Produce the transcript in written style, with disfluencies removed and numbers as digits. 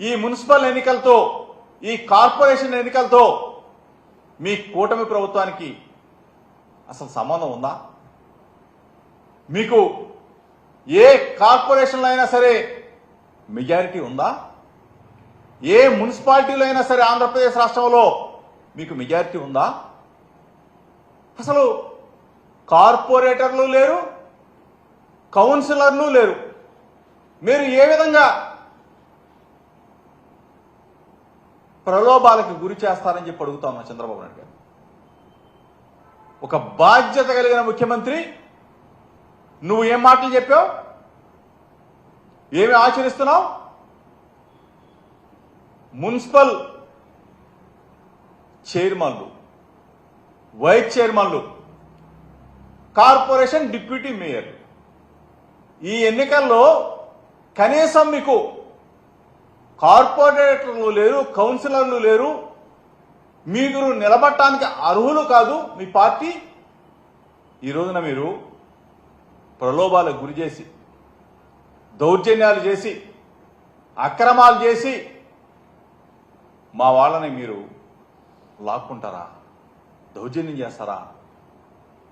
ఈ మున్సిపల్ ఎన్నికలతో ఈ కార్పొరేషన్ ఎన్నికలతో మీ కూటమి ప్రభుత్వానికి అసలు సంబంధం ఉందా? మీకు ఏ కార్పొరేషన్లో అయినా సరే మెజారిటీ ఉందా? ఏ మున్సిపాలిటీలో అయినా సరే ఆంధ్రప్రదేశ్ రాష్ట్రంలో మీకు మెజారిటీ ఉందా? అసలు కార్పొరేటర్లు లేరు, కౌన్సిలర్లు లేరు. మీరు ఏ విధంగా ప్రలోభాలకు గురి చేస్తారని చెప్పి అడుగుతాను చంద్రబాబు నాయుడు గారు. ఒక బాధ్యత కలిగిన ముఖ్యమంత్రి, నువ్వు ఏం మాటలు చెప్పావు, ఏమి ఆచరిస్తున్నావు? మున్సిపల్ చైర్మన్లు, వైస్ చైర్మన్లు, కార్పొరేషన్ డిప్యూటీ మేయర్, ఈ ఎన్నికల్లో కనీసం మీకు కార్పొరేటర్లు లేరు, కౌన్సిలర్లు లేరు, మీరు నిలబడటానికి అర్హులు కాదు మీ పార్టీ. ఈ రోజున మీరు ప్రలోభాలకు గురి చేసి, దౌర్జన్యాలు చేసి, అక్రమాలు చేసి మా వాళ్ళని మీరు లాక్కుంటారా? దౌర్జన్యం చేస్తారా?